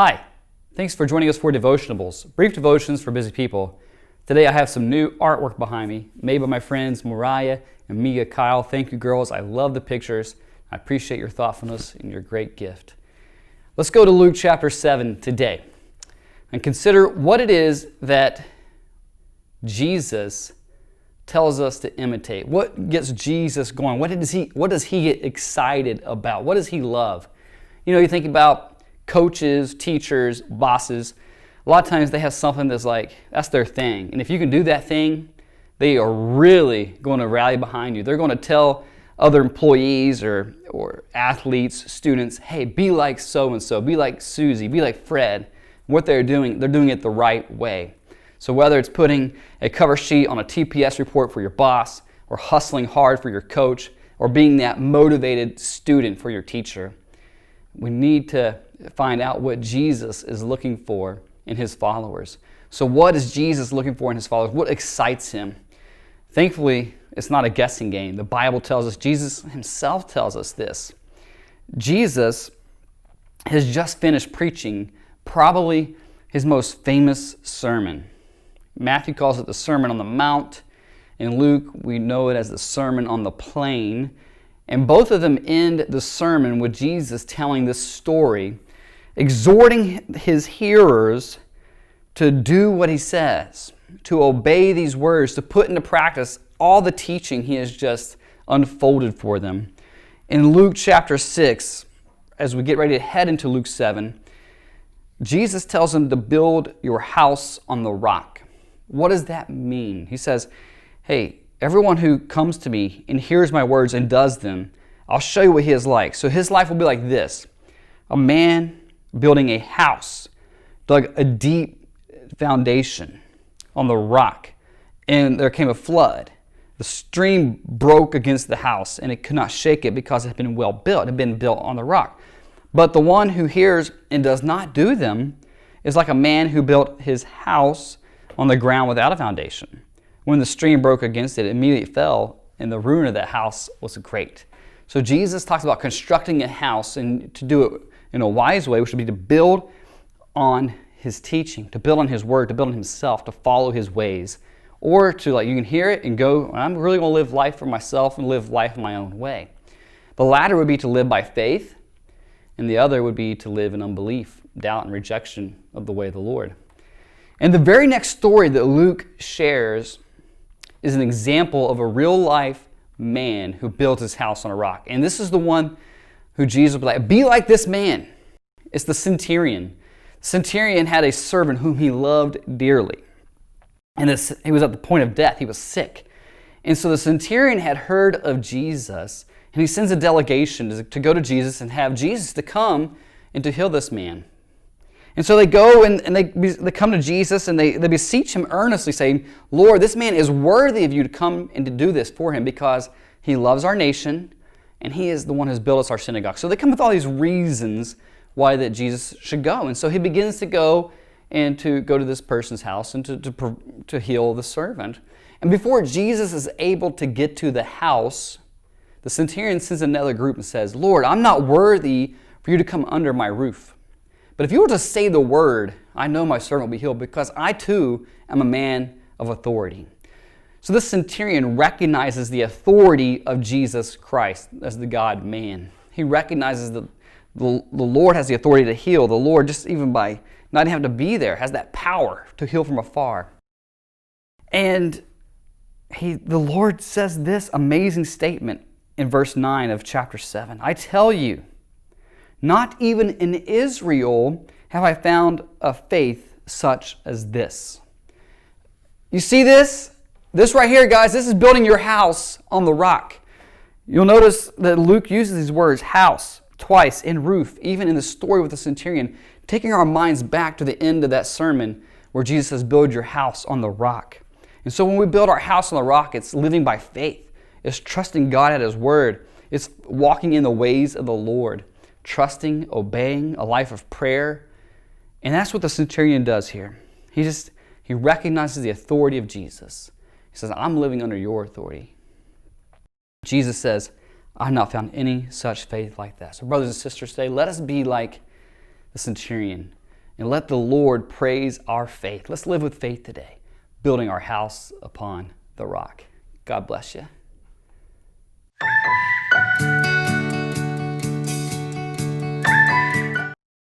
Hi, thanks for joining us for Devotionables, brief devotions for busy people. Today I have some new artwork behind me, made by my friends Mariah and Mia Kyle. Thank you, girls. I love the pictures. I appreciate your thoughtfulness and your great gift. Let's go to Luke chapter 7 today and consider what it is that Jesus tells us to imitate. What gets Jesus going? What does he get excited about? What does he love? You think about coaches, teachers, bosses. A lot of times they have something that's their thing. And if you can do that thing, they are really going to rally behind you. They're going to tell other employees or athletes, students, hey, be like so-and-so, be like Susie, be like Fred. What they're doing it the right way. So whether it's putting a cover sheet on a TPS report for your boss, or hustling hard for your coach, or being that motivated student for your teacher, we need to find out what Jesus is looking for in his followers. So what is Jesus looking for in his followers? What excites him? Thankfully, it's not a guessing game. The Bible tells us, Jesus himself tells us this. Jesus has just finished preaching probably his most famous sermon. Matthew calls it the Sermon on the Mount. In Luke, we know it as the Sermon on the Plain. And both of them end the sermon with Jesus telling this story, exhorting his hearers to do what he says, to obey these words, to put into practice all the teaching he has just unfolded for them. In Luke chapter 6, as we get ready to head into Luke 7, Jesus tells them to build your house on the rock. What does that mean? He says, hey, everyone who comes to me and hears my words and does them, I'll show you what he is like. So his life will be like this. A man building a house, dug a deep foundation on the rock, and there came a flood. The stream broke against the house, and it could not shake it because it had been well built. It had been built on the rock. But the one who hears and does not do them is like a man who built his house on the ground without a foundation. When the stream broke against it, it immediately fell, and the ruin of that house was great. So Jesus talks about constructing a house, and to do it in a wise way, which would be to build on his teaching, to build on his word, to build on himself, to follow his ways. Or to you can hear it and go, I'm really going to live life for myself and live life in my own way. The latter would be to live by faith, and the other would be to live in unbelief, doubt, and rejection of the way of the Lord. And the very next story that Luke shares is an example of a real-life man who built his house on a rock. And this is the one who Jesus would be like this man. It's the centurion. The centurion had a servant whom he loved dearly. And he was at the point of death. He was sick. And so the centurion had heard of Jesus, and he sends a delegation to go to Jesus and have Jesus to come and to heal this man. And so they go and they come to Jesus and they beseech him earnestly, saying, Lord, this man is worthy of you to come and to do this for him because he loves our nation and he is the one who's built us our synagogue. So they come with all these reasons why that Jesus should go. And so he begins to go to this person's house and to heal the servant. And before Jesus is able to get to the house, the centurion sends another group and says, Lord, I'm not worthy for you to come under my roof. But if you were to say the word, I know my servant will be healed because I too am a man of authority. So this centurion recognizes the authority of Jesus Christ as the God-man. He recognizes that the Lord has the authority to heal. The Lord, just even by not having to be there, has that power to heal from afar. And the Lord says this amazing statement in verse 9 of chapter 7. I tell you, not even in Israel have I found a faith such as this. You see this? This right here, guys, this is building your house on the rock. You'll notice that Luke uses these words, house, twice, and roof, even in the story with the centurion, taking our minds back to the end of that sermon where Jesus says, build your house on the rock. And so when we build our house on the rock, it's living by faith. It's trusting God at his word. It's walking in the ways of the Lord. Trusting, obeying, a life of prayer. And that's what the centurion does here. He recognizes the authority of Jesus. He says, I'm living under your authority. Jesus says, I've not found any such faith like that. So brothers and sisters today, let us be like the centurion. And let the Lord praise our faith. Let's live with faith today, building our house upon the rock. God bless you.